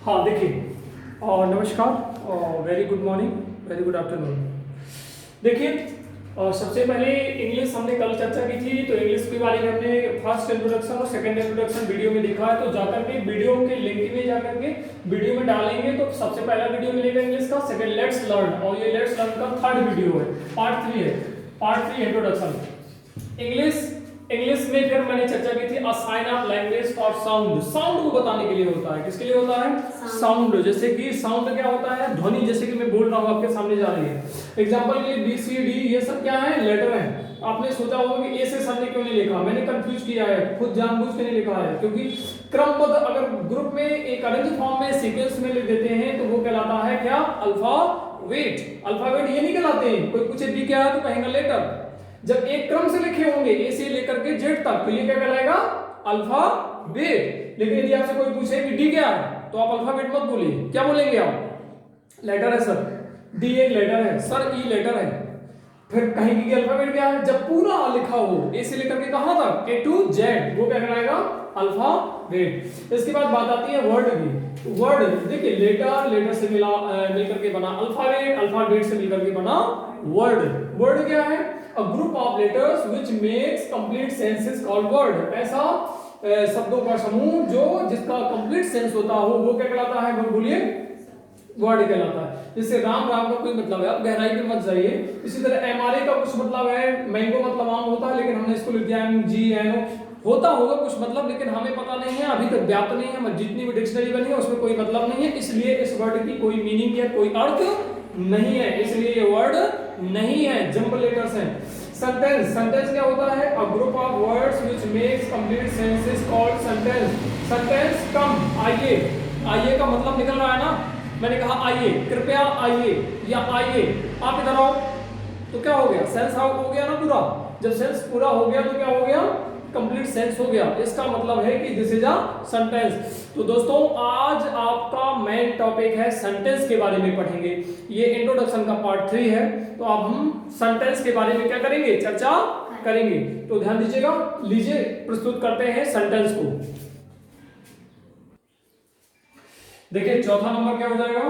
हाँ देखिए, नमस्कार, very good morning, very good afternoon. देखिए, सबसे पहले इंग्लिश हमने कल चर्चा की थी, तो इंग्लिश के बारे में हमने फर्स्ट इंट्रोडक्शन और सेकंड इंट्रोडक्शन वीडियो में देखा है। तो जाकर के वीडियो के लिंक में जाकर के वीडियो में डालेंगे तो सबसे पहला वीडियो मिलेगा इंग्लिश का, सेकंड लेट्स लर्न, और ये लेट्स लर्न का थर्ड वीडियो है, पार्ट 3 है, पार्ट 3 इंट्रोडक्शन इंग्लिश। इंग्लिश में फिर मैंने चर्चा की थी, a sign of language for sound. Sound को बताने के लिए होता है, किसके लिए होता है? साउंड। जैसे कि साउंड क्या होता है? ध्वनि। जैसे कि मैं बोल रहा हूँ आपके सामने जा रही है, एग्जांपल के लिए बी सी डी, ये सब क्या है? लेटर है। आपने सोचा होगा कि ए से सर ने क्यों नहीं लिखा, मैंने कंफ्यूज किया है, खुद जानबूझ के नहीं लिखा है, क्योंकि क्रमबद्ध अगर ग्रुप में एक अरेंज फॉर्म में सीक्वेंस में लिख देते हैं तो वो कहलाता है क्या? अल्फाबेट। अल्फाबेट ये नहीं कहलाते हैं। कोई पूछे बी क्या है तो कहेंगे लेटर। जब एक क्रम से लिखे होंगे ए से लेकर के जेड तक, तो ये क्या कहलाएगा? अल्फाबेट। लेकिन यदि आपसे कोई पूछे कि डी क्या है तो आप अल्फाबेट मत बोलिए, क्या बोलेंगे आप? लेटर है सर। डी एक लेटर है सर, ई लेटर है। फिर कहेंगे कि अल्फाबेट क्या है? जब पूरा लिखा हो ए से लेकर के कहां तक, ए टू जेड, वो क्या कहलाएगा? अल्फाबेट। इसके बाद बात आती है वर्ड की। वर्ड देखिए, लेटर से मिलकर के बना अल्फाबेट, अल्फाबेट से मिलकर के बना वर्ड। वर्ड क्या है? A group of letters which makes complete sense is called word. ऐसा शब्दों का समूह जो जिसका कंप्लीट सेंस होता हो वो क्या कहलाता है? बोलिए, वर्ड कहलाता है। जैसे राम राम का कोई मतलब है, आप गहराई में मत जाइए। इसी तरह एमआरए का कुछ मतलब है, मैंगो मतलब आम होता है, लेकिन हमने इसको लिख दिया MGNO। होता होगा कुछ मतलब, लेकिन हमें पता नहीं है, अभी तक व्याप्त नहीं है। जितनी भी डिक्शनरी बनी है उसमें कोई मतलब नहीं है, इसलिए इस वर्ड की कोई मीनिंग या कोई अर्थ नहीं है, इसलिए ये वर्ड नहीं है, जंबल लेटर्स हैं। सेंटेंस। सेंटेंस क्या होता है? A group of words which makes complete sense is called sentence. Sentence come, आइए। आइए का मतलब निकल रहा है ना, मैंने कहा आइए, कृपया आइए या आइए, आप इधर आओ, तो क्या हो गया? सेंस हो गया ना पूरा। जब सेंस पूरा हो गया तो क्या हो गया? कंप्लीट सेंस हो गया। इसका मतलब है कि दिस इज अ सेंटेंस। तो दोस्तों, आज आपका मेन टॉपिक है सेंटेंस के बारे में पढ़ेंगे। ये इंट्रोडक्शन का पार्ट 3 है, तो अब हम सेंटेंस के बारे में क्या करेंगे? चर्चा करेंगे। तो ध्यान दीजिएगा, लीजिए प्रस्तुत करते हैं सेंटेंस को। देखिए, चौथा नंबर क्या हो जाएगा?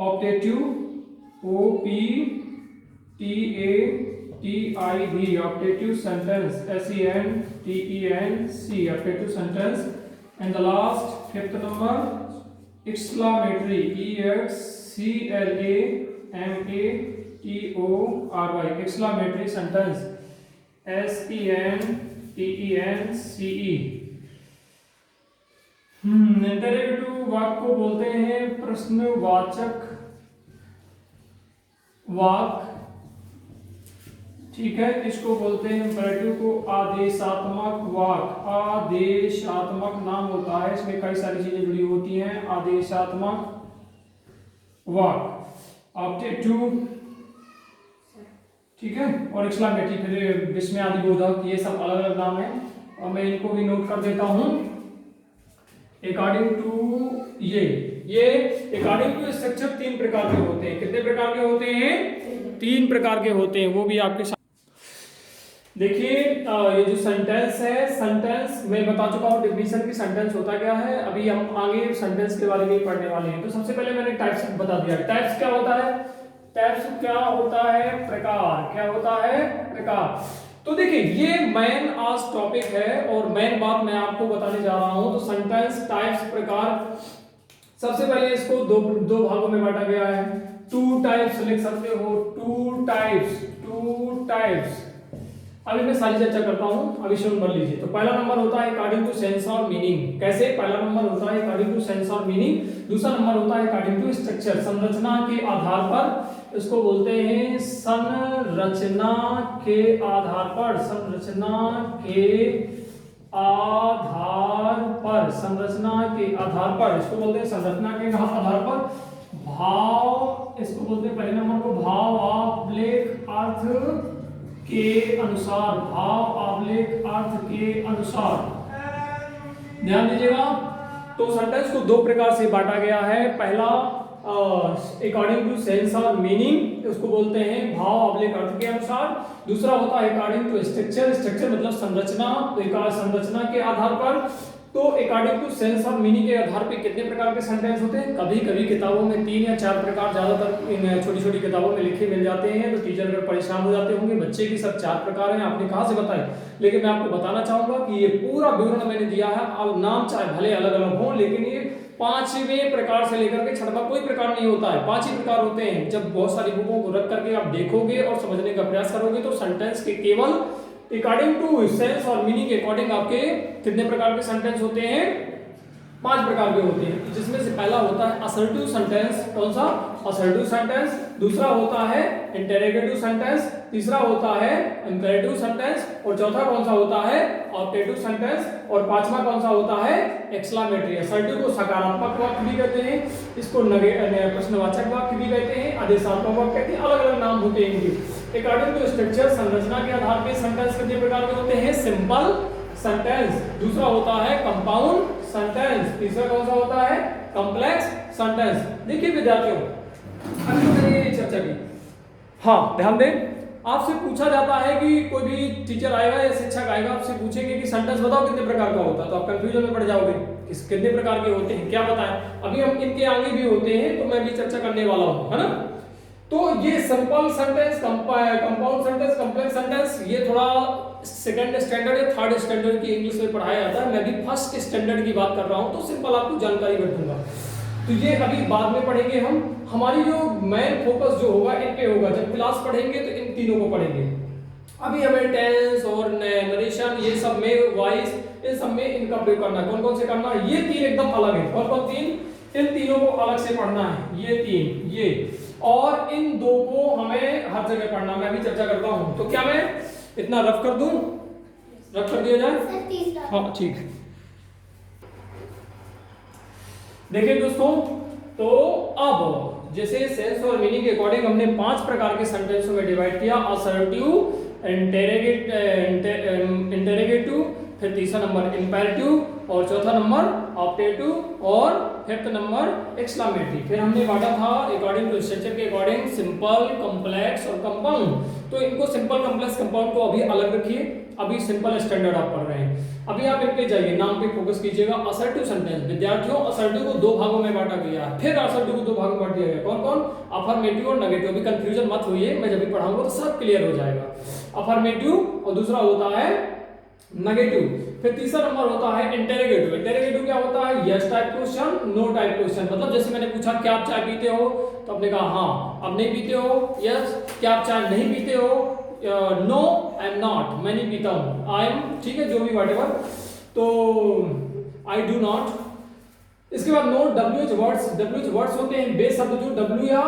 Optative, OPTATIV, optative sentence, SENTENC, optative sentence. And the last fifth number exclamatory, EXCLAMATORY, exclamatory sentence, SENTENCE। Interrogative वाक्य को बोलते हैं प्रश्नवाचक वाक्य, ठीक है। इसको बोलते हैं इंपरेटिव को आदेशात्मक वाक्य। आदेशात्मक नाम होता है, इसमें कई सारी चीजें जुड़ी होती हैं। आदेशात्मक वाक्य, ऑप्टेटिव, ठीक है, और एक्सक्लामेटरी, फिर विस्मयादिबोधक, ये सब अलग अलग नाम है, और मैं इनको भी नोट कर देता हूं। अकॉर्डिंग टू ये अकॉर्डिंग टू स्ट्रक्चर 3 प्रकार के होते हैं। कितने प्रकार के होते हैं? 3 प्रकार के होते हैं, वो भी आपके साथ। देखिए, ये जो सेंटेंस है, सेंटेंस मैं बता चुका हूं डेफिनेशन की, सेंटेंस होता क्या है। अभी हम आगे सेंटेंस के बारे में पढ़ने वाले हैं। तो सबसे पहले मैंने टाइप्स बता दिया। टाइप्स क्या होता है? टाइप्स क्या होता है? प्रकार। क्या होता है? प्रकार। तो देखिए, ये मेन आज टॉपिक है और मेन बात मैं आपको बताने जा रहा हूं। तो सेंटेंस, टाइप्स, प्रकार। सबसे पहले इसको दो भागों में बांटा गया है। 2 टाइप्स लिख सकते हो, 2 टाइप्स। अभी मैं सारी चर्चा करता हूं, अभी सुन कर लीजिए। तो पहला नंबर होता है अकॉर्डिंग टू सेंस और मीनिंग। कैसे? पहला नंबर होता है अकॉर्डिंग टू सेंस और मीनिंग। दूसरा नंबर होता है अकॉर्डिंग टू स्ट्रक्चर, संरचना के आधार पर। इसको बोलते हैं संरचना के आधार पर। संरचना के आधार पर, संरचना के आधार पर, इसको बोलते हैं संरचना के आधार पर। भाव, इसको बोलते हैं पहले नंबर को भाव आलेख अर्थ के अनुसार। भाव आलेख अर्थ के अनुसार, ध्यान दीजिएगा। तो सेंटेंस को 2 प्रकार से बांटा गया है। पहला अकॉर्डिंग टू सेंस और मीनिंग, उसको बोलते हैं भाव आलेख अर्थ के अनुसार। दूसरा होता है अकॉर्डिंग टू स्ट्रक्चर। स्ट्रक्चर मतलब संरचना, तो संरचना के आधार पर। तो according to sense of meaning के आधार पे कितने प्रकार के सेंटेंस होते हैं? कभी कभी किताबों में 3 या 4 प्रकार, ज्यादातर इन छोटी छोटी किताबों में लिखे मिल जाते हैं, तो टीचर अगर परेशान हो जाते होंगे बच्चे की सब 4 प्रकार हैं, आपने कहाँ से बताए? लेकिन मैं आपको बताना चाहूंगा कि ये पूरा विवरण मैंने दिया है, अब नाम चाहे भले अलग अलग हो, लेकिन ये 5वें प्रकार से लेकर के 6वां कोई प्रकार नहीं होता है, 5 ही प्रकार होते हैं। जब बहुत सारी बुकों को रख करके आप देखोगे और समझने का प्रयास करोगे तो सेंटेंस के केवल अकॉर्डिंग टू सेंस और मीनिंग के अकॉर्डिंग आपके कितने प्रकार के सेंटेंस होते हैं? 5 प्रकार के होते हैं, जिसमें से पहला होता है असर्टिव सेंटेंस। कौन सा? Assertive sentence. दूसरा होता है इंटरोगेटिव सेंटेंस, तीसरा होता है इंपेरेटिव सेंटेंस, और चौथा कौन सा होता है? ऑब्जेक्टिव सेंटेंस, और पांचवा कौन सा होता है? एक्सक्लेमेटरी। असर्टिव को सकारात्मक वाक्य भी कहते हैं, इसको प्रश्नवाचक वाक्य भी कहते हैं, आदेशात्मक वाक्य कहते हैं, अलग अलग नाम होते हैं इनके। अकॉर्डिंग टू स्ट्रक्चर, संरचना के आधार पर सेंटेंस कितने प्रकार के होते हैं? सिंपल सेंटेंस, दूसरा होता है कंपाउंड सेंटेंस, तीसरा कौन सा होता है? Complex sentence. देखिए विद्यार्थियों, अभी मैंने चर्चा की, हाँ ध्यान दें, आपसे पूछा जाता है कि कोई भी टीचर आएगा या शिक्षक आएगा, आपसे पूछेंगे कि सेंटेंस बताओ कितने प्रकार का होता है, तो आप कंफ्यूजन में पड़ जाओगे, कितने प्रकार के होते हैं, क्या बताएं? अभी हम इनके आगे भी होते हैं, तो मैं भी चर्चा करने वाला हूं, है ना। तो ये simple sentence, compound sentence, complex sentence, ये थोड़ा सेकंड स्टैंडर्ड या थर्ड स्टैंडर्ड की इंग्लिश में पढ़ाया जाता है, मैं भी फर्स्ट स्टैंडर्ड की बात कर रहा हूं, तो सिंपल आपको जानकारी बैठूंगा। तो ये अभी बाद में पढ़ेंगे हम, हमारी जो मेन फोकस जो होगा इन पे होगा, जब क्लास पढ़ेंगे तो इन तीनों को पढ़ेंगे। अभी हमें टेंस और नरेशन ये सब में, वॉइस, इन सब में इनका प्रयोग करना है। कौन कौन से करना है? ये 3 एकदम अलग है। कौन कौन 3? इन तीनों को अलग से पढ़ना है, ये 3, ये, और इन 2 को हमें हर जगह पढ़ना, मैं भी चर्चा करता हूं। तो क्या मैं इतना रफ कर दूं? रफ कर दिया जाए? हाँ ठीक है। देखिए दोस्तों, तो अब जैसे सेंस और मीनिंग के अकॉर्डिंग हमने 5 प्रकार के सेंटेंसों में डिवाइड किया, असर्टिव, इंटरोगेटिव, फिर तीसरा नंबर इंपेरेटिव, और चौथा नंबर ऑब्जेक्टिव, और फिफ्थ नंबर एक्सक्लेमेटरी। फिर हमने बांटा था अकॉर्डिंग टू स्ट्रक्चर के अकॉर्डिंग सिंपल, कॉम्प्लेक्स और कंपाउंड। तो इनको सिंपल, कॉम्प्लेक्स, कंपाउंड को अभी अलग रखिए, अभी सिंपल स्टैंडर्ड आप पढ़ रहे हैं। अभी आप इन पे जाइए, नाम पे फोकस कीजिएगा। असर्टिव सेंटेंस, विद्यार्थियों असर्टिव को 2 भागों में बांटा गया, फिर असर्टिव को 2 भागों में बांट दिया गया। कौन कौन? अफर्मेटिव और नेगेटिव। अभी कंफ्यूजन मत होइए, मैं जब भी पढ़ाऊंगा तो सब क्लियर हो जाएगा। अफर्मेटिव और दूसरा होता है नेगेटिव। फिर तीसरा नंबर होता है इंटरोगेटिव। इंटरोगेटिव क्या होता है? Yes type question, no type question. मतलब जैसे मैंने पूछा क्या आप चाय पीते हो, तो आपने कहा हाँ। अब नहीं पीते हो? यस। क्या आप चाय नहीं पीते हो? नो आई एम नॉट, मैं नहीं पीता हूं। आई एम, ठीक है, जो भी व्हाटएवर, तो आई डू नॉट। इसके बाद no, WH words. WH words होते हैं वे शब्द जो डब्ल्यू या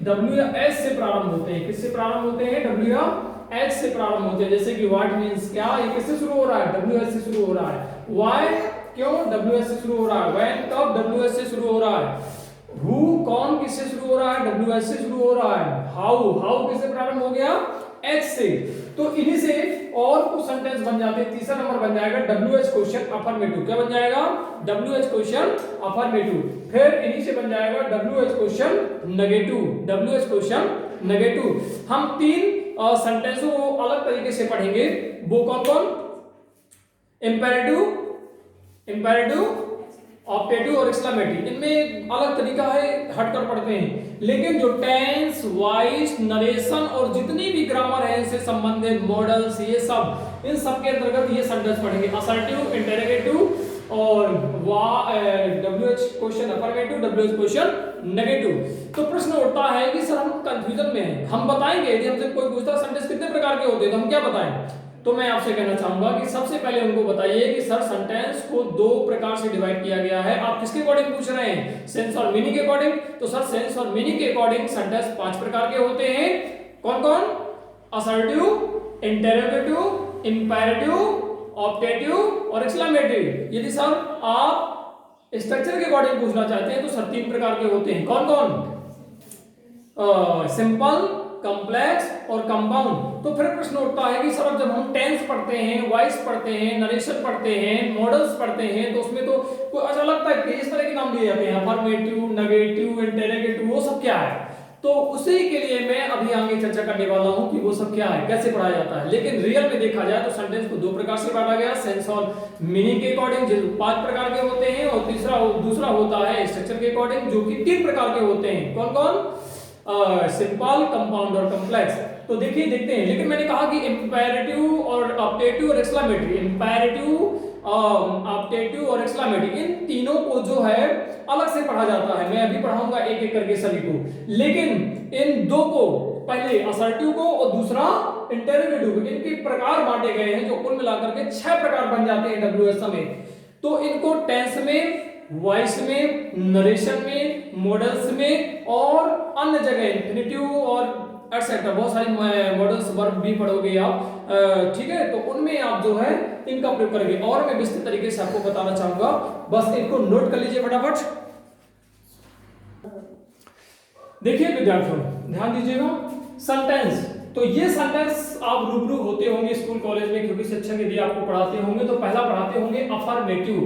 डब्ल्यू या एस से प्रारंभ होते हैं। किससे प्रारंभ होते हैं? डब्ल्यू या एच से प्रारंभ होते हैं। जैसे कि व्हाट मींस, क्या, ये किससे शुरू हो रहा है? डब्ल्यू एच से शुरू हो रहा है। व्हाई, क्यों, डब्ल्यू एच से शुरू हो रहा है। व्हेन, कब, डब्ल्यू एच से शुरू हो रहा है। हु, कौन, किससे शुरू हो रहा है? डब्ल्यू एच से शुरू हो रहा है। हाउ, हाउ किससे प्रारंभ हो गया? एच से। तो इन्हीं से और कुछ सेंटेंस बन जाते हैं। तीसरा नंबर बन जाएगा डब्ल्यू एच क्वेश्चन अफर्मेटिव। क्या बन जाएगा? W H question affirmative. फिर इन्हीं से बन जाएगा W H question negative. W H question negative. हम 3 सेंटेंसों को अलग तरीके से पढ़ेंगे। वो कौन कौन? इंपेरेटिव, ऑब्जेक्टिव और एक्सक्लेमेटरी। इनमें अलग तरीका है, हटकर पढ़ते हैं, लेकिन जो टेंस, वॉइस, नरेशन और जितनी भी ग्रामर है इनसे संबंधित मॉडल्स, ये सब, इन सब के अंतर्गत ये सेंटेंस पढ़ेंगे। असर्टिव, इंटरोगेटिव और WH question affirmative, WH question negative. तो प्रश्न उठता है कि सर हम कंफ्यूजन में हैं, हम बताएंगे, यदि हमसे कोई पूछता है सेंटेंस कितने प्रकार के होते हैं तो हम क्या बताएं? तो मैं आपसे कहना चाहूंगा कि सबसे पहले उनको बताइए कि सर सेंटेंस को 2 प्रकार से डिवाइड किया गया है। आप किसके अकॉर्डिंग पूछ रहे हैं? सेंस और मीनिंग के अकॉर्डिंग। तो सर सेंस और मीनिंग के अकॉर्डिंग सेंटेंस 5 प्रकार के होते हैं। कौन कौन? असर्टिव, इंटरोगेटिव, इंपेरेटिव, ऑब्जेक्टिव और एक्सक्लेमेटरी। यदि सर आप स्ट्रक्चर के अकॉर्डिंग पूछना चाहते हैं तो सर 3 प्रकार के होते हैं। कौन कौन? सिंपल, कॉम्प्लेक्स और कंपाउंड। तो फिर प्रश्न उठता है कि सर जब हम टेंस पढ़ते हैं, वॉइस पढ़ते हैं, नरेशन पढ़ते हैं, मॉडल्स पढ़ते हैं, तो उसमें तो कोई अच्छा लगता है कि इस तरह के नाम दिए जाते हैं, अफर्मेटिव, नेगेटिव, इंटरोगेटिव, वो सब क्या है? तो उसी के लिए मैं अभी आगे चर्चा करने वाला हूं कि वो सब क्या है, कैसे पढ़ाया जाता है। लेकिन रियल में देखा जाए तो सेंटेंस को दो प्रकार से बांटा गया, सेंस और मीनिंग के अकॉर्डिंग, जो 5 प्रकार के होते हैं, और दूसरा होता है स्ट्रक्चर के अकॉर्डिंग, जो कि 3 प्रकार के होते हैं। कौन कौन? सिंपल, कंपाउंड और कॉम्प्लेक्स। तो देखिए देखते हैं। लेकिन मैंने कहा कि इंपेरेटिव और ऑप्टेटिव और एक्सक्लेमेटरी, इंपेरेटिव, ऑप्टेटिव और एक्सक्लेमेटरी, इन तीनों को जो है अलग से पढ़ा जाता है। मैं अभी पढ़ाऊंगा एक एक करके सभी को। लेकिन इन दो को, पहले असर्टिव को और दूसरा इंटेरोगेटिव को, इनके प्रकार बांटे गए हैं जो कुल मिलाकर के 6 प्रकार बन जाते हैं डब्ल्यूएस में। तो इनको टेंस में, वॉइस में, नरेशन में, मॉडल्स में और अन्य जगह इंफिनिटिव और एटसेट्रा, बहुत सारी मॉडल्स वर्ब भी पढ़ोगे आप, ठीक है। तो उनमें आप जो है इनका प्रयोग करेंगे और मैं विस्तृत तरीके से आपको बताना चाहूंगा। बस इनको नोट कर लीजिए फटाफट। देखिए विद्यार्थियों, ध्यान दीजिएगा। सेंटेंस, तो ये सेंटेंस आप रूबरू होते होंगे स्कूल कॉलेज में, क्योंकि शिक्षक यदि आपको पढ़ाते होंगे तो पहला पढ़ाते होंगे अफर्मेटिव,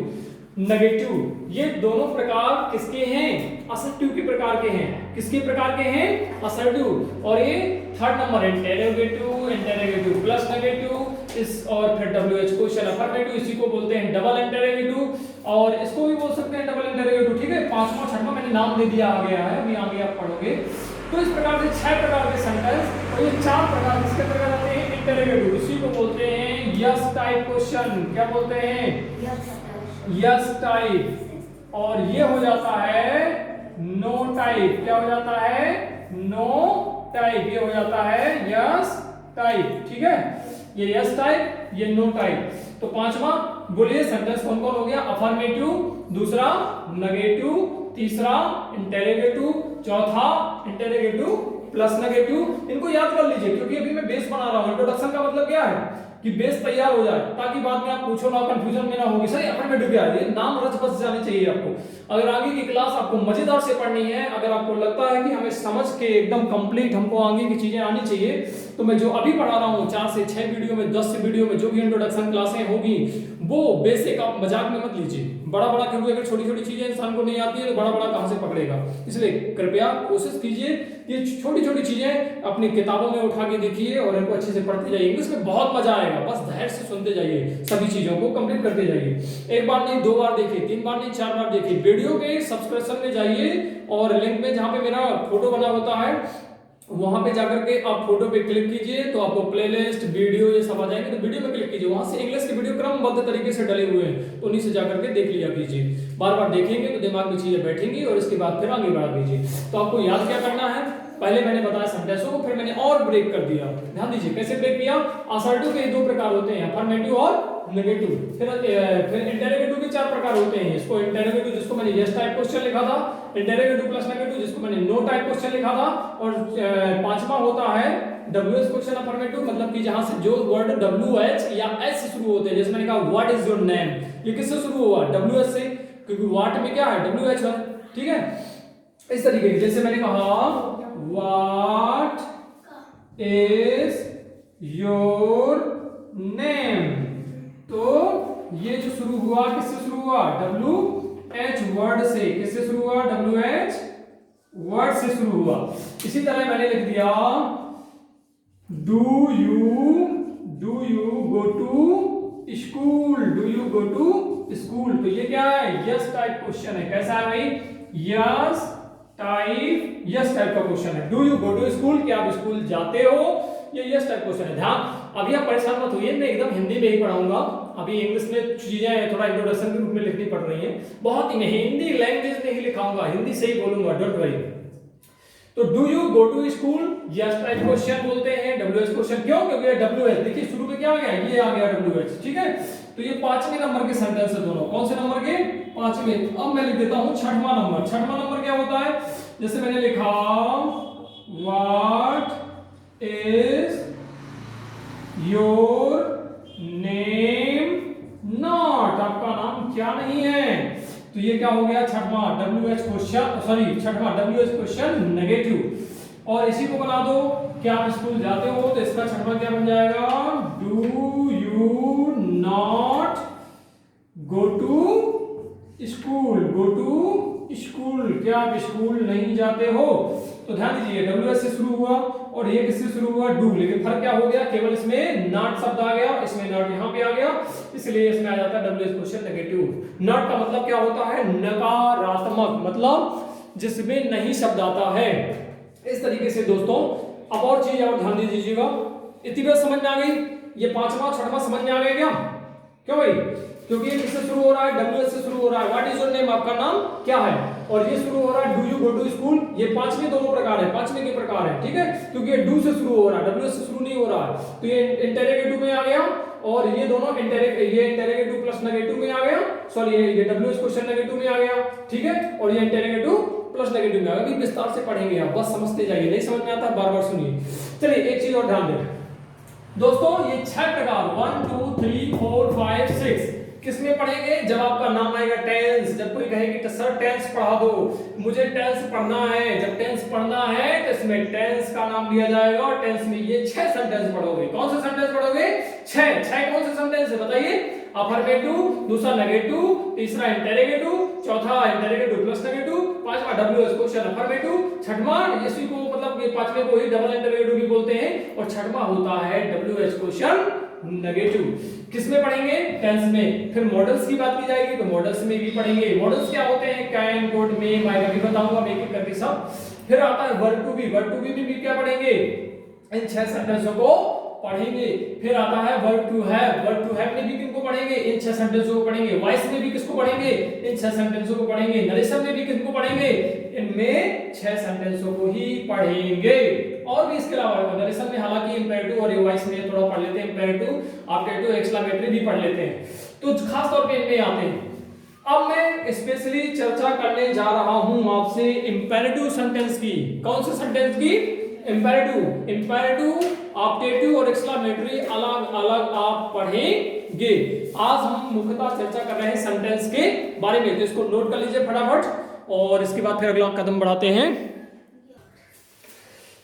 नेगेटिव। ये दोनों प्रकार किसके हैं? असर्टिव के प्रकार के हैं। किसके प्रकार के हैं? असर्टिव। और ये third number interrogative, interrogative plus negative, इस और फिर डब्ल्यूएच क्वेश्चन अफर्मेटिव, इसी को बोलते हैं डबल इंटेरोगेटिव, और इसको भी बोल सकते हैं डबल इंटेरोगेटिव, ठीक है। पांचवा छठवां मैंने नाम दे दिया आ गया है, अभी आगे आप पढ़ोगे। तो इस प्रकार से 6 प्रकार के सेंटेंस, और ये 4 प्रकार किसके प्रकार आते हैं? इंटेरोगेटिव, इसी को बोलते हैं यस टाइप क्वेश्चन। क्या बोलते हैं? Yes type. और ये हो जाता है नो टाइप। क्या हो जाता है? No type. ये हो जाता है यस टाइप, ठीक है। ये यस टाइप, ये नो टाइप। तो पांचवा बोलिए सेंटेंस कौन कौन हो गया? अफर्मेटिव, दूसरा नेगेटिव, तीसरा इंटेरोगेटिव, चौथा इंटेरोगेटिव प्लस नेगेटिव। इनको याद कर लीजिए, क्योंकि अभी मैं बेस बना रहा हूं। इंट्रोडक्शन का मतलब क्या है कि बेस तैयार हो जाए, ताकि बाद में आप पूछो ना, कंफ्यूजन में ना होगी। सही अफर्मेटिव क्या है? ये नाम रच बस जाने चाहिए आपको। अगर आगे की क्लास आपको मजेदार से पढ़नी है, अगर आपको लगता है कि हमें समझ के एकदम कंप्लीट हमको आगे की चीजें आनी चाहिए, तो मैं जो अभी पढ़ा रहा हूँ 4 से 6 वीडियो में, 10 से वीडियो में जो भी इंट्रोडक्शन क्लासें होगी, वो बेसिक आप मजाक में मत लीजिए। बड़ा बड़ा, क्योंकि अगर छोटी छोटी चीजें इंसान को नहीं आती है तो बड़ा बड़ा कहां से पकड़ेगा। इसलिए कृपया कोशिश कीजिए कि छोटी छोटी चीजें अपनी किताबों में उठा के देखिए और इनको अच्छे से पढ़ते जाइए। इंग्लिश में बहुत मजा आएगा, बस धैर्य से सुनते जाइए, सभी चीजों को कंप्लीट करते जाइए। एक बार नहीं, 2 बार देखिए, 3 बार नहीं, 4 बार देखिए। वीडियो के सब्सक्रिप्शन में जाइए और लिंक में जहां पे मेरा फोटो बना होता है, वहां पे जाकर के आप फोटो पे क्लिक कीजिए तो आपको प्लेलिस्ट, वीडियो ये सब आ जाएंगे। तो वीडियो में क्लिक कीजिए, वहां से इंग्लिश के वीडियो क्रमबद्ध तरीके से डले हुए हैं, तो उन्हीं से जाकर के देख लिया कीजिए। बार बार देखेंगे तो दिमाग में चीजें बैठेंगी और इसके बाद फिर आगे बढ़ा दीजिए। तो आपको याद क्या करना है? पहले मैंने बताया सेंटेंसों को, फिर मैंने और ब्रेक कर दिया। ध्यान दीजिए कैसे ब्रेक किया। असर्टिव के 2 प्रकार होते हैं, अफर्मेटिव और नेगेटिव। फिर इंटेरोगेटिव के 4 प्रकार होते हैं। इसको इंटेरोगेटिव जिसको मैंने यस टाइप क्वेश्चन लिखा था, इंटेरोगेटिव प्लस नेगेटिव जिसको मैंने नो टाइप क्वेश्चन लिखा था, और पांचवा होता है डब्ल्यूएस क्वेश्चन अफर्मेटिव, मतलब कि जहां से जो वर्ड डब्ल्यूएच या एस से शुरू होते हैं। जैसे मैंने कहा व्हाट इज योर नेम, ये किससे शुरू हुआ? डब्ल्यूएस से, क्योंकि व्हाट में क्या है? डब्ल्यूएच है, ठीक है। इस तरीके से जैसे मैंने कहा व्हाट इज योर नेम, तो ये जो शुरू हुआ किससे शुरू हुआ? डब्ल्यू एच वर्ड से। किससे शुरू हुआ? डब्ल्यू एच वर्ड से शुरू हुआ। इसी तरह मैंने लिख दिया do you go to school, do you go to school. तो ये क्या है? यस टाइप क्वेश्चन है। कैसा है भाई? यस टाइप का क्वेश्चन है। Do you go to school, क्या आप स्कूल जाते हो? ये यस टाइप क्वेश्चन है। ध्यान, अभी आप परेशान मत होइए, मैं एकदम हिंदी में ही पढ़ाऊंगा। अभी इंग्लिश में चीजें थोड़ा इंट्रोडक्शन के रूप में लिखनी पड़ रही हैं, बहुत ही नहीं, हिंदी लैंग्वेज में ही लिखाऊंगा, हिंदी से ही बोलूंगा, डोंट वरी। तो do you go to school yes type question बोलते हैं। डब्ल्यूएच क्वेश्चन क्यों? क्योंकि ये डब्ल्यूएच, देखिए शुरू में क्या आ गया? ये आ गया डब्ल्यूएच, ठीक है। तो ये 5वें नंबर के सेंटेंस है दोनों। कौन से नंबर के? 5वें। अब मैं लिख देता हूं 6वां नंबर। 6वां नंबर क्या होता है? जैसे मैंने लिखा what is your name not, आपका नाम क्या नहीं है। तो ये क्या हो गया? 6वां डब्ल्यूएच क्वेश्चन, सॉरी 6वां डब्ल्यूएच क्वेश्चन नेगेटिव। और इसी को बना दो, क्या आप स्कूल जाते हो? तो इसका 6वां क्या बन जाएगा? Do you not go to school, go to school, क्या आप स्कूल नहीं जाते हो? तो ध्यान दीजिए WH से शुरू हुआ और ये किससे शुरू हुआ, डू, लेकिन फर्क क्या हो गया, केवल इसमें नॉट शब्द आ गया, इसमें नॉट यहाँ पे आ गया, इसलिए इसमें आ जाता है WH क्वेश्चन नेगेटिव। नॉट का मतलब क्या होता है, नकारात्मक, मतलब जिसमें नहीं शब्द आता है। इस तरीके से दोस्तों अब और चीज और ध्यान दीजिएगा, इतनी बात समझ में आ गई, ये पांचवा छठवां समझ में आ गया क्या, क्यों भाई, क्योंकि ये किससे शुरू हो रहा है, WH से शुरू हो रहा है, व्हाट इज योर नेम, आपका नाम क्या है, और ये शुरू हो रहा है do you go to school, ये पांचवें दोनों प्रकार है, पांचवें के प्रकार है, ठीक है, क्योंकि ये डू से शुरू हो रहा है, WH से शुरू नहीं हो रहा है, तो ये इंटेरोगेटिव में आ गया, और ये दोनों ये इंटेरोगेटिव प्लस नेगेटिव में आ गया, सॉरी ये WH क्वेश्चन नेगेटिव में आ गया, ठीक है, और ये इंटेरोगेटिव प्लस नेगेटिव में आ गया। विस्तार से पढ़ेंगे आप, बस समझते जाइए, नहीं समझ में आता बार बार सुनिए। चलिए एक चीज और ध्यान दें दोस्तों, ये 6 प्रकार 1 2 3 4 5 6 किसमें पढ़ेंगे, जब आपका नाम आएगा टेंस, जब कोई कहेगी तो सर टेंस पढ़ा दो, मुझे टेंस पढ़ना है, जब टेंस पढ़ना है तो इसमें टेंस का नाम लिया जाएगा, और टेंस में ये 6 सेंटेंस पढ़ोगे। कौन से सेंटेंस पढ़ोगे, 6 कौन से सेंटेंस है बताइए, अफर्मेटिव, दूसरा नेगेटिव, तीसरा इंटेरोगेटिव, चौथा इंटेरोगेटिव प्लस नेगेटिव, पांचवा WH क्वेश्चन अफर्मेटिव, छठवां इसी को मतलब ये पांचवें को ही डबल इंटेरोगेटिव भी बोलते हैं, और छठवां होता है WH क्वेश्चन नेगेटिव। किसमें पढ़ेंगे, टेंस में। फिर मॉडल्स की बात की जाएगी तो मॉडल्स में भी पढ़ेंगे। मॉडल्स क्या होते हैं, कैन, कुड, मे, माइट, अभी बताऊंगा एक एक करके सब। फिर आता है verb to be, verb to be में भी क्या पढ़ेंगे, इन 6 सेंटेंसों को पढ़ेंगे। फिर आता है verb to have, verb to have में भी किनको पढ़ेंगे, इन 6 सेंटेंसों को पढ़ेंगे। वॉइस में भी किसको पढ़ेंगे, इन 6 सेंटेंसों को पढ़ेंगे। नरेशन में भी किसको पढ़ेंगे, इनमें 6 सेंटेंसों को ही पढ़ेंगे। और भी इसके अलावा नरेशन में हालांकि इंपेरेटिव और वॉइस में थोड़ा पढ़ लेते हैं, इंपेरेटिव, ऑब्जेक्टिव, एक्सक्लेमेटरी भी पढ़ लेते हैं, तो खास तौर पे इनमें आते हैं। अब मैं स्पेशली चर्चा करने जा रहा हूं आपसे इंपेरेटिव सेंटेंस की। कौन से सेंटेंस की, इंपेरेटिव, इंपेरेटिव, ऑब्जेक्टिव और एक्सक्लेमेटरी अलग अलग आप पढ़ेंगे। आज हम मुख्यतः चर्चा कर रहे हैं सेंटेंस के बारे में, तो इसको नोट कर लीजिए फटाफट, और इसके बाद फिर अगला कदम बढ़ाते हैं।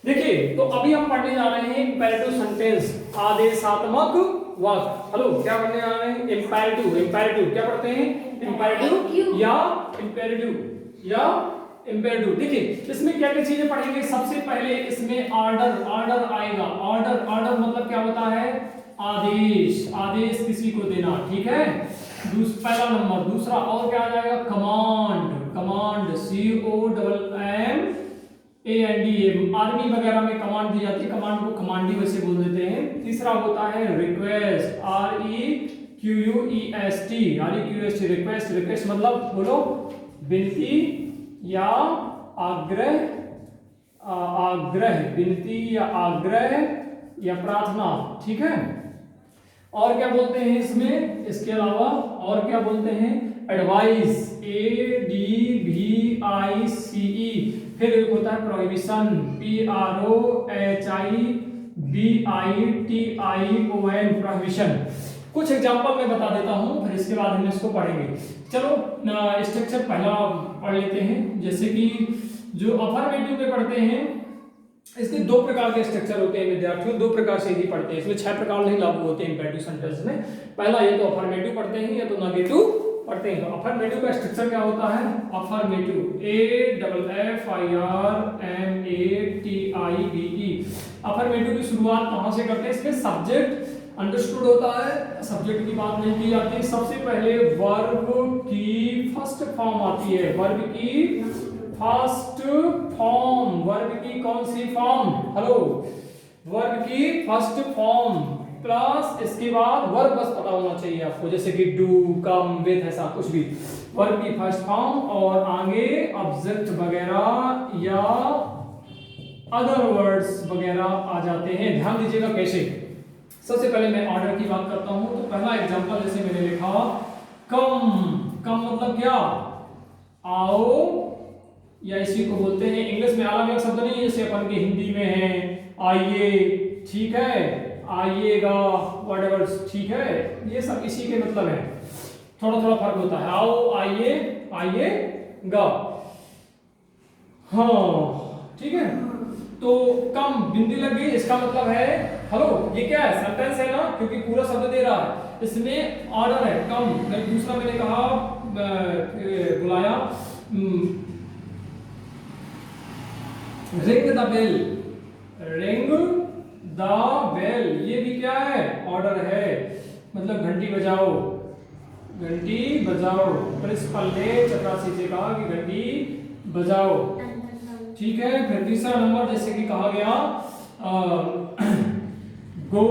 देखिए तो अभी हम पढ़ने जा रहे हैं इंपेरेटिव सेंटेंस, आदेशात्मक वाक्य। हेलो, क्या पढ़ने जा रहे हैं, इंपेरेटिव, इंपेरेटिव क्या पढ़ते हैं, इंपेरेटिव या इंपेरेटिव या इंपेरेटिव। देखिए इसमें क्या क्या चीजें पढ़ेंगे, सबसे पहले इसमें ऑर्डर, ऑर्डर आएगा, ऑर्डर, ऑर्डर मतलब क्या होता है, आदेश, आदेश किसी को देना, ठीक है, पहला नंबर। दूसरा और क्या आ जाएगा, कमांड, कमांड, COMMAND, आर्मी वगैरह में कमांड दी जाती है, कमांड को कमांडी वैसे बोल देते हैं। तीसरा होता है रिक्वेस्ट, REQUEST, रिक्वेस्ट, रिक्वेस्ट मतलब बोलो विनती या आग्रह, आग्रह, विनती या आग्रह या प्रार्थना, ठीक है। और क्या बोलते हैं इसमें, इसके अलावा और क्या बोलते हैं, एडवाइस, ADVICE। फिर एक होता है प्रोहिबिशन, PROHIBITION, प्रोहिबिशन। कुछ एग्जांपल मैं बता देता हूं, फिर इसके बाद हम इसको पढ़ेंगे। चलो स्ट्रक्चर पहला पढ़ लेते हैं। जैसे कि जो अफर्मेटिव में पढ़ते हैं, इसके 2 प्रकार के स्ट्रक्चर होते हैं विद्यार्थियों, 2 प्रकार से ही पढ़ते हैं, इसमें 6 प्रकार नहीं लागू होते हैं इंपेरेटिव सेंटेंस में। पहला ये तो अफर्मेटिव पढ़ते हैं या तो नेगेटिव पढ़ते हैं। तो अफर्मेटिव का स्ट्रक्चर क्या होता है, अफर्मेटिव, AFFIRMATIVE। अफर्मेटिव की शुरुआत कहां से करते हैं, इसमें सब्जेक्ट अंडरस्टूड होता है, सब्जेक्ट की बात नहीं की जाती। सबसे पहले वर्ब की फर्स्ट फॉर्म आती है, वर्ब की फर्स्ट फॉर्म, वर्ब की कौन सी फॉर्म, हेलो, वर्ब की फर्स्ट फॉर्म प्लस इसके बाद वर्ब बस पता होना चाहिए आपको, जैसे कि डू, कम, विद, ऐसा कुछ भी, वर्ब की फर्स्ट फॉर्म, और आगे ऑब्जेक्ट वगैरह या अदर वर्ड्स वगैरह आ जाते हैं। ध्यान दीजिएगा कैसे। सबसे पहले मैं ऑर्डर की बात करता हूं, तो पहला एग्जांपल जैसे मैंने लिखा कम, कम मतलब क्या, आओ, या इसी को बोलते हैं इंग्लिश में अलग अलग शब्द नहीं, जैसे अपन के हिंदी में है आइए, ठीक है, आइएगा, व्हाटएवर, ठीक है, ये सब इसी के मतलब है, थोड़ा थोड़ा फर्क होता है। आओ, आइए, आइएगा, हाँ, ठीक है। तो कम बिंदी लग गई, इसका मतलब है हेलो, ये क्या है, सेंटेंस है ना, क्योंकि पूरा शब्द दे रहा है, इसमें ऑर्डर है कम। दूसरा मैंने कहा बुलाया, ring the bell, ring the bell, ये भी क्या है, ऑर्डर है, मतलब घंटी बजाओ, घंटी बजाओ। प्रिंसिपल ने चपरासी से कहा कि घंटी बजाओ। ठीक है, फिर तीसरा नंबर जैसे कि कहा गया गो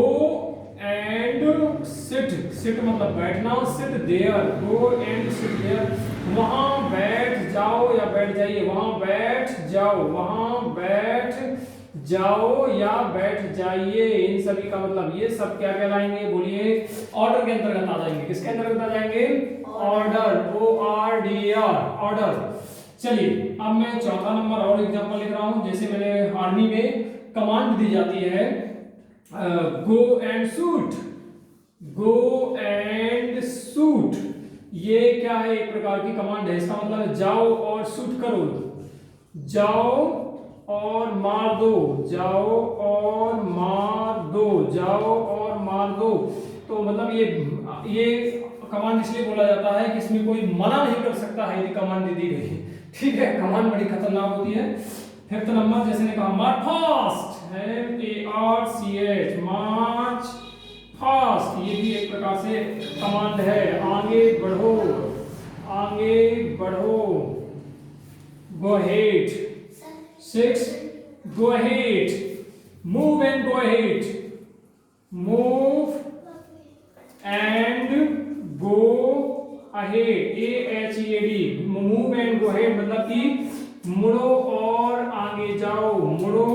एंड सिट, सिट मतलब बैठना, sit there, go and sit there, वहां बैठ जाओ या बैठ जाइए, वहां बैठ जाओ, वहां बैठ जाओ या बैठ जाइए, इन सभी का मतलब ये सब क्या कहलाएंगे, बोलिए, ऑर्डर के अंतर्गत आ जाएंगे। किसके अंतर्गत आ जाएंगे, ऑर्डर, ORDR, ऑर्डर। चलिए अब मैं चौथा नंबर और एग्जांपल लिख रहा हूं। जैसे मैंने आर्मी में कमांड दी जाती है go and shoot, go and shoot, ये क्या है, एक प्रकार की कमांड है। इसका मतलब है जाओ और शूट करो, जाओ और मार दो, जाओ और मार दो, जाओ और मार दो। तो मतलब ये कमांड इसलिए बोला जाता है कि इसमें कोई मना नहीं कर सकता है यदि कमांड दे दी गई। ठीक है, कमांड बड़ी खतरनाक होती है। फिफ्थ नंबर जैसे ने कहा मार्च फास्ट, MARCH, मार्च फास्ट, ये भी एक प्रकार से कमांड है, आगे बढ़ो, आगे बढ़ो। गो head, 6 go ahead, move and go ahead, move and go ahead, AHEAD, move and go ahead मतलब कि मुड़ो और आगे जाओ, मुड़ो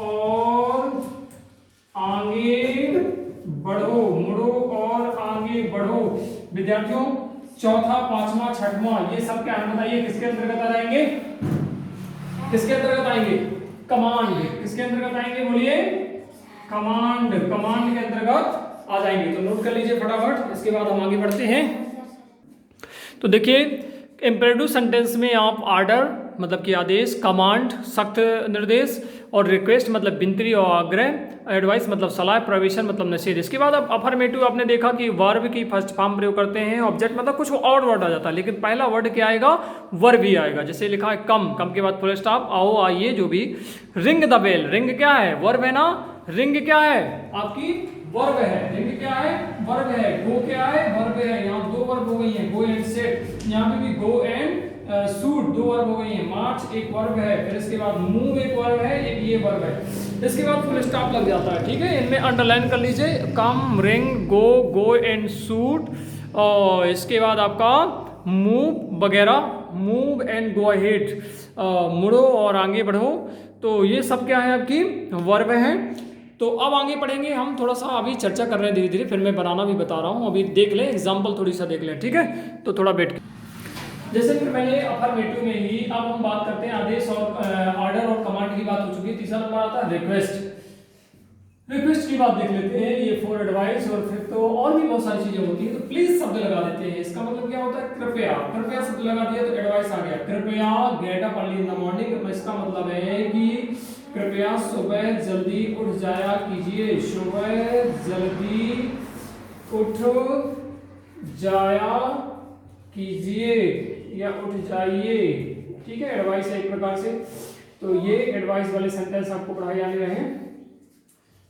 और आगे बढ़ो, मुड़ो और आगे बढ़ो। विद्यार्थियों चौथा, पांचवा, छठवां ये सब क्या है बताइए, किसके अंतर्गत आ जाएंगे, किसके अंतर्गत आएंगे, कमांड, किसके अंतर्गत आएंगे बोलिए, कमांड, कमांड के अंतर्गत आ जाएंगे। तो नोट कर लीजिए फटाफट, इसके बाद हम आगे बढ़ते हैं। तो देखिए इंपेरेटिव सेंटेंस में आप ऑर्डर मतलब कि आदेश, कमांड सख्त निर्देश, और रिक्वेस्ट मतलब विनती और आग्रह, एडवाइस मतलब सलाह, प्रोविजन मतलब निषेध। इसके बाद अब अफर्मेटिव आपने देखा कि वर्ब की फर्स्ट फॉर्म प्रयोग करते हैं, ऑब्जेक्ट मतलब कुछ और वर्ड आ जाता है, लेकिन पहला वर्ड क्या आएगा, वर्ब ही आएगा। जैसे लिखा है कम, कम के बाद फुल स्टॉप, आओ आइए जो भी। रिंग द बेल, रिंग क्या है, वर्ब है ना, रिंग क्या है आपकी वर्ब है, रिंग क्या है वर्ब है, गो क्या है वर्ब है, यहाँ दो वर्ब हो गई हैं, गो एंड सेट, यहाँ पे भी गो एंड शूट दो वर्ब हो गई हैं, मार्च एक वर्ब है, फिर इसके बाद मूव एक वर्ब है, एक ये वर्ब है, इसके बाद फुल स्टॉप लग जाता है। ठीक है, इनमें अंडरलाइन कर लीजिए, कम, रिंग, गो एंड शूट, और इसके बाद आपका मूव वगैरह, मूव एंड गो अहेड, मुड़ो और आगे बढ़ो। तो ये सब क्या है आपकी वर्ब है। तो अब आगे पढ़ेंगे हम, थोड़ा सा अभी चर्चा कर रहे हैं धीरे धीरे, फिर मैं बनाना भी बता रहा हूँ, अभी देख लें एग्जाम्पल थोड़ी सा देख लें। ठीक है, तो थोड़ा बैठ के जैसे फिर मैंने अफर्मेटिव में ही, अब हम बात करते हैं आदेश और ऑर्डर और कमांड की बात हो चुकी है। तीसरा नंबर आता है रिक्वेस्ट, रिक्वेस्ट की बात देख लेते हैं, ये फॉर एडवाइस, और फिर तो और भी बहुत सारी चीजें होती है। तो प्लीज शब्द लगा देते हैं, इसका मतलब क्या होता है, कृपया, कृपया शब्द लगा दिया तो एडवाइस आ गया, कृपया gate up early in the morning, इसका मतलब है कि कृपया सुबह जल्दी उठ जाया कीजिए, सुबह जल्दी उठ जाया कीजिए या उठ जाइए। ठीक है, एडवाइस है एक प्रकार से। तो ये एडवाइस वाले सेंटेंस आपको पढ़ाए जाने रहे हैं,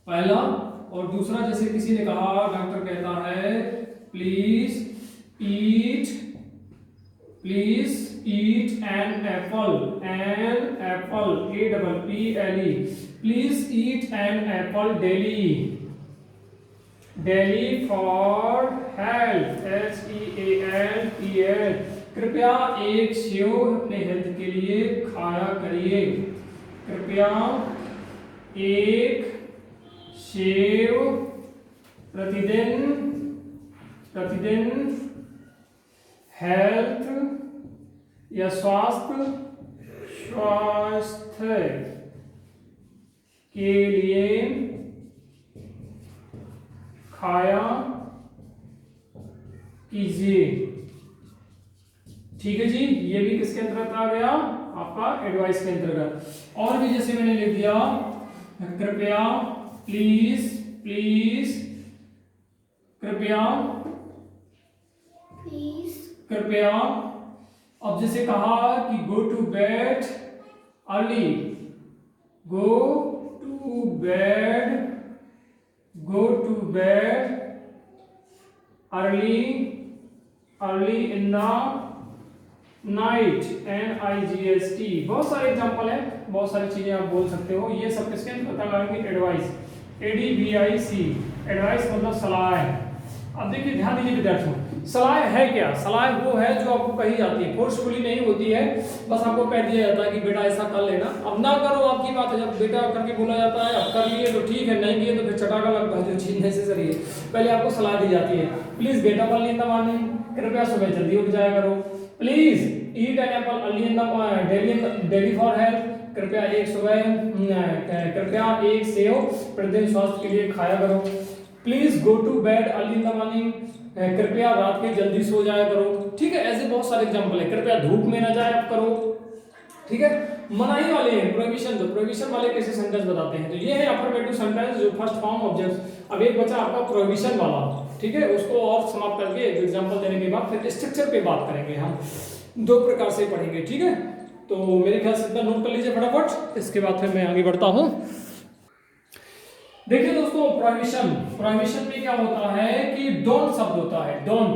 पहला। और दूसरा, जैसे किसी ने कहा, डॉक्टर कहता है please eat an Apple, APPLE, please eat an Apple daily for health, HEALTH, कृपया एक सेव अपने हेल्थ के लिए खाया करिए, कृपया एक सेव प्रतिदिन हेल्थ या स्वास्थ्य के लिए खाया कीजिए। ठीक है जी, ये भी किसके अंतर्गत आ गया, आपका एडवाइस के अंतर्गत। और भी जैसे मैंने लिख दिया कृपया, प्लीज, कृपया। अब जैसे कहा कि go to bed early, go to bed, go to bed early in the night, NIGHT। बहुत सारे एग्जाम्पल है, बहुत सारी चीजें आप बोल सकते हो। ये सब किसके पता लगाएंगे? एडवाइस, ADVIC, एडवाइस मतलब सलाह है। अब देखिए ध्यान दीजिए विद्यार्थियों, सलाह है क्या? सलाह वो है जो आपको कही जाती है, फोर्सफुली नहीं होती है, बस आपको कह दिया जाता है कि बेटा ऐसा कर लेना। अब ना करो आपकी बात है, जब बेटा करके बोला जाता है, अब कर लिए तो ठीक है, नहीं किए तो फिर चटाका लगता है, जो चीज नेसेसरी है। पहले आपको सलाह दी जाती है, please get up early in the morning, कृपया सुबह जल्दी उठ जाया करो। Please eat an apple early in the daily for health, कृपया एक सेव प्रतिदिन स्वास्थ्य के लिए खाया करो। Please go to bed early in the morning, कृपया रात के जल्दी सो जाया करो। ठीक है, ऐसे बहुत सारे एग्जांपल है। कृपया धूप में न जाया करो। ठीक है, मनाही वाले हैं प्रोहिबिशन, जो प्रोहिबिशन वाले कैसे सेंटेंस बताते हैं, तो ये है अफर्मेटिव सेंटेंस जो फर्स्ट फॉर्म ऑब्जेक्ट्स। अब एक बचा आपका प्रोहिबिशन वाला, ठीक है, उसको और समाप्त करके एग्जांपल देने के बाद फिर स्ट्रक्चर पे बात करेंगे। हम दो प्रकार से पढ़ेंगे। ठीक है, तो मेरे ख्याल से इतना नोट कर लीजिए फटाफट, इसके बाद फिर मैं आगे बढ़ता हूं। देखिए दोस्तों, प्रोहिबिशन में क्या होता है कि डोंट शब्द होता है, डोंट।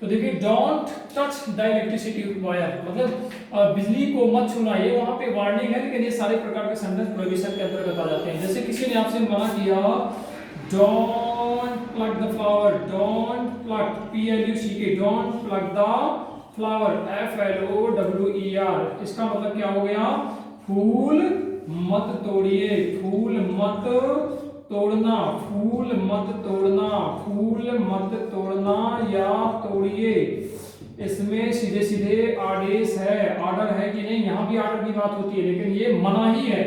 तो देखिए don't touch the electricity wire, मतलब बिजली को मत छूना, ये वहां पे वार्निंग है, लेकिन ये सारे प्रकार के सेंटेंस प्रोहिबिशन के अंतर्गत आ जाते हैं। जैसे किसी ने आपसे मना किया, don't plug the flower, don't plug, PLUCK, don't plug the flower, FLOWER, इसका मतलब क्या हो गया? फूल मत तोड़िए, फूल मत तोड़ना, फूल मत तोड़ना, फूल मत तोड़ना या तोड़िए। इसमें सीधे सीधे आदेश है, ऑर्डर है कि नहीं, यहाँ भी ऑर्डर की बात होती है, लेकिन ये मना ही है,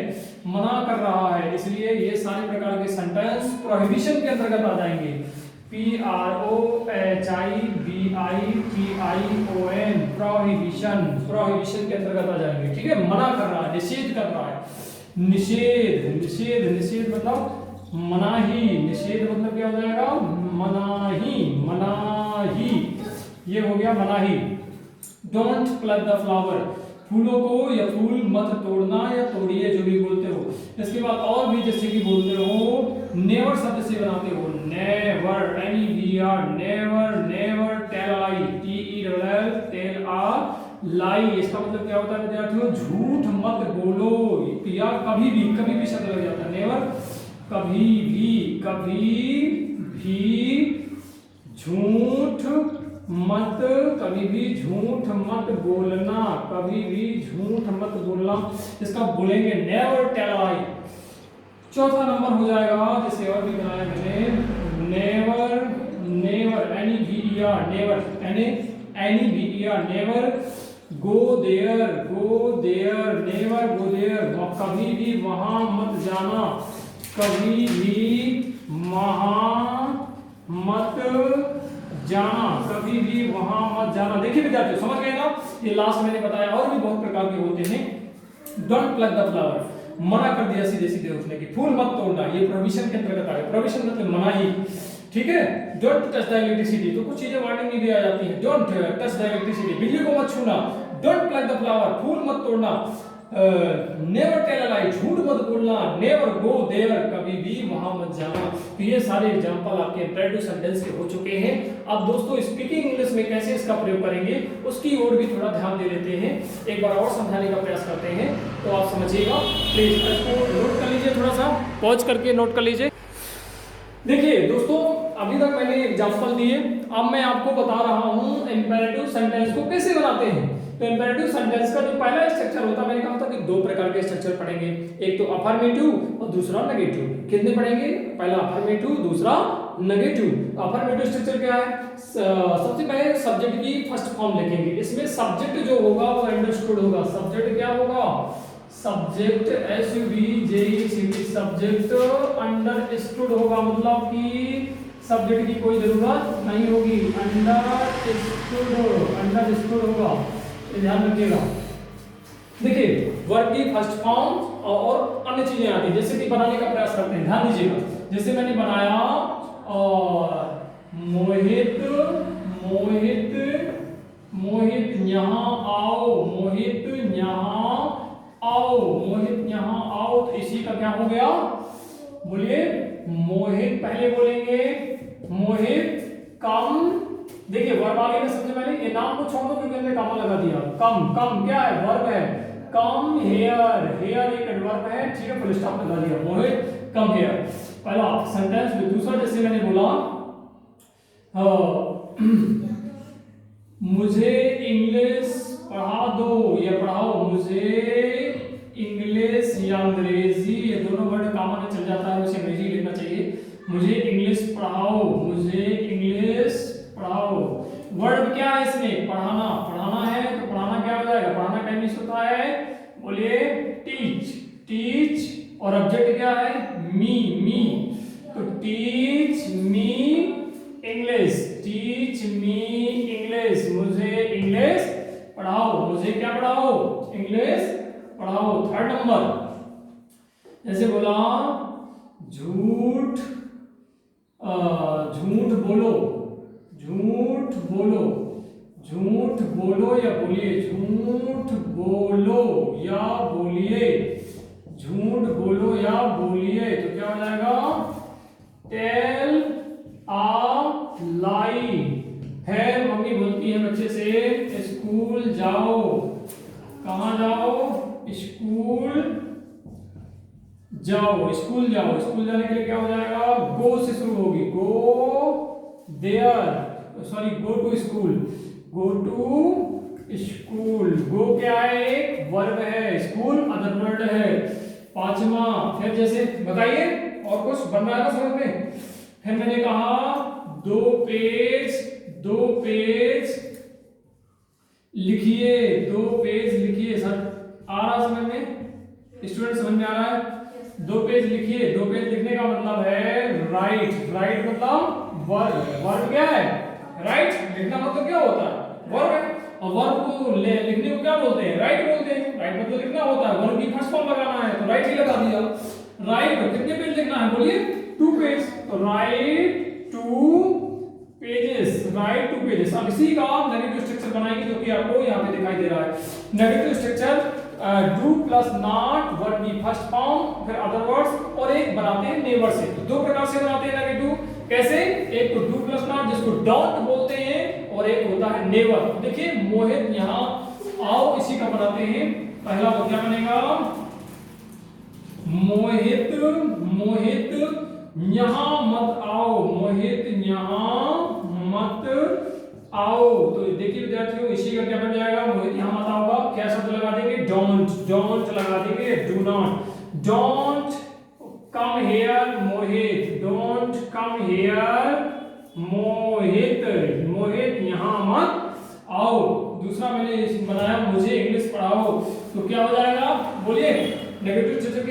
मना कर रहा है, इसलिए ये सारे प्रकार के सेंटेंस प्रोहिबिशन के अंतर्गत आ जाएंगे। PROHIBITION, प्रोहिबिशन, प्रोहिबिशन के अंतर्गत आ जाएंगे। ठीक है, मना कर रहा है, निषेध कर रहा है। निषेध, निषेध, निषेध मतलब मनाही, निषेध मतलब क्या हो जाएगा? मनाही, मनाही, ये हो गया मनाही। डोंट प्लग द फ्लावर, फूलों को या फूल मत तोड़ना या तोड़िए, जो भी बोलते हो। इसके बाद और भी जैसे कि बोलते हो, नेवर शब्द से बनाते हो, never, NEVER, never, never tell a lie, TELL, tell a lie, इसका मतलब क्या होता है विद्यार्थियों? झूठ मत बोलो, या कभी भी शब्द लग जाता है, नेवर, कभी भी झूठ मत, कभी भी झूठ मत बोलना, कभी भी झूठ मत बोलना, इसका बोलेंगे नेवर टेल लाई। चौथा नंबर हो जाएगा, जैसे और भी बनाया मैंने, never, never, NEVER, never, NEVER, never go there, go there, never go there, कभी भी वहां मत जाना, कभी भी वहां मत जाना, कभी भी वहां मत जाना। देखिए विद्यार्थियों, समझ गए ना? ये लास्ट मैंने बताया, और भी बहुत प्रकार के होते हैं। डोंट प्लग द फ्लावर, मना कर दिया सीधे सीधे उठने की। फूल मत तोड़ना, ये प्रोहिबिशन के अंतर्गत आ गया। प्रोहिबिशन मतलब मनाही। ठीक है, डोंट टच द इलेक्ट्रिसिटी, तो कुछ चीजें वार्निंग में भी आ जाती हैं। डोंट टच द इलेक्ट्रिसिटी, बिजली को मत छूना। डोंट प्लग द फ्लावर, फूल मत तोड़ना। नेवर टेल अ लाई, झूठ मत बोलना। नेवर गो देयर, कभी भी वहां मत जाना। तो ये सारे एग्जांपल आपके इंपैरेटिव सेंटेंस के हो चुके हैं। अब दोस्तों स्पीकिंग इंग्लिश में कैसे इसका प्रयोग करेंगे, उसकी ओर भी थोड़ा ध्यान दे लेते हैं। एक बार और समझाने का प्रयास करते हैं, तो आप समझिएगा। प्लीज इसको नोट कर लीजिए, थोड़ा सा पॉज करके नोट कर लीजिए। देखिए दोस्तों, अभी तक मैंने एग्जांपल दिए, अब मैं आपको बता रहा हूं इंपैरेटिव सेंटेंस को कैसे बनाते हैं। तो इंपैरेटिव सेंटेंस का जो पहला स्ट्रक्चर होता है, मैंने कहा था कि दो प्रकार के स्ट्रक्चर पढ़ेंगे, एक तो अफर्मेटिव और दूसरा नेगेटिव। कितने पढ़ेंगे? पहला अफर्मेटिव, दूसरा नेगेटिव। अफर्मेटिव स्ट्रक्चर क्या है? सबसे पहले सब्जेक्ट की फर्स्ट फॉर्म लिखेंगे। इसमें सब्जेक्ट जो होगा वो अंडरस्टूड होगा। सब्जेक्ट क्या होगा? सब्जेक्ट SUBJECT, सब्जेक्ट अंडरस्टूड होगा, मतलब कि सब्जेक्ट की कोई जरूरत नहीं होगी, अंडरस्टूड होगा, ध्यान रखिएगा। देखिए वर्ब की फर्स्ट फॉर्म और अन्य चीजें आती हैं, जैसे कि बनाने का प्रयास करते हैं, ध्यान दीजिएगा। जैसे मैंने बनाया मोहित, मोहित यहाँ आओ, मोहित यहाँ आओ, मोहित यहाँ आओ, तो इसी इसी का क्या हो गया, बोलिए मोहित। पहले बोलेंगे मोहित कम, देखिए वर्ब आगे में सबसे पहले ये नाम को छोड़ दो क्योंकि हमने कॉमा लगा दिया। कम, कम क्या है, वर्ब है। कम हेयर, हेयर एक एडवर्ब है, ठीक है, फुल स्टॉप लगा दिया। मोहित कम हेयर, पहला सेंटेंस। दूसरा जैसे मैंने बोला मुझे इंग्लिश पढ़ा दो या पढ़ाओ, मुझे इंग्लिश या अंग्रेजी, ये दोनों वर्ड कॉमन चल जाता है, उसे अंग्रेजी लिखना चाहिए। मुझे इंग्लिश पढ़ाओ, मुझे इंग्लिश पढ़ाओ। वर्ड क्या है इसमें, पढ़ाना, पढ़ाना है तो पढ़ाना क्या हो जाएगा, पढ़ाना का इंग्लिश होता है, बोलिए टीच, टीच। और ऑब्जेक्ट क्या है, मी, मी, तो teach me English, teach me English, मुझे इंग्लिश पढ़ाओ, मुझे क्या पढ़ाओ, इंग्लिश पढ़ाओ। थर्ड नंबर जैसे बोला झूठ, झूठ बोलो, झूठ बोलो, झूठ बोलो या बोलिए, झूठ बोलो या बोलिए, झूठ बोलो या बोलिए, तो क्या हो जाएगा, टेल आ लाई। फिर मम्मी बोलती है बच्चे से स्कूल जाओ, कहाँ जाओ, स्कूल जाओ, स्कूल जाओ। स्कूल जाने के लिए क्या हो जाएगा, गो से शुरू होगी, go there, sorry go to school, go to school. Go क्या है, एक वर्ब है, स्कूल अदर वर्ड है। पांचवा, फिर जैसे बताइए और कुछ बन रहा है ना समझ में। फिर मैंने कहा दो पेज, दो पेज लिखिए, दो पेज लिखिए। सर आ रहा समझ में, स्टूडेंट समझ में आ रहा है, दो पेज लिखिए। दो पेज लिखने का मतलब है राइट, राइट मतलब वर्ब, वर्ब क्या है, राइट। लिखना मतलब क्या होता है, वर्ब है, और वर्ब को लिखने को क्या बोलते हैं, राइट बोलते हैं। राइट मतलब लिखना होता है, वर्ब की फर्स्ट फॉर्म लगाना है तो राइट ही लगा दिया। राइट कितने पेज लिखना है, बोलिए 2 पेज, तो राइट 2 पेजेस, राइट 2 पेजेस। अब इसी का आप नेगेटिव स्ट्रक्चर बनाएंगे जो कि आपको यहाँ पे दिखाई दे रहा है। Negative structure do plus not, verb की फर्स्ट फॉर्म, फिर अदर वर्ड्स, और एक बनाते हैं नेवर से। तो दो प्रकार से बनाते हैं नेगेटिव, कैसे, एक तो डू प्लस नॉट जिसको डोंट बोलते हैं, और एक होता है नेवर। देखिए मोहित यहाँ आओ, इसी का बनाते हैं। पहला वो क्या बनेगा, मोहित, मोहित यहाँ मत आओ, मोहित यहाँ मत आओ। तो देखिए विद्यार्थियों इसी का क्या बन जाएगा, मोहित यहाँ मत आओ का क्या शब्द लगा देंगे, डोंट, डोंट लगा देंगे, do not, don't come here Mohit, don't come here Mohit, Mohit यहाँ मत आओ। दूसरा मैंने बनाया मुझे इंग्लिश पढ़ाओ, तो क्या हो जाएगा, बोलिए नेगेटिव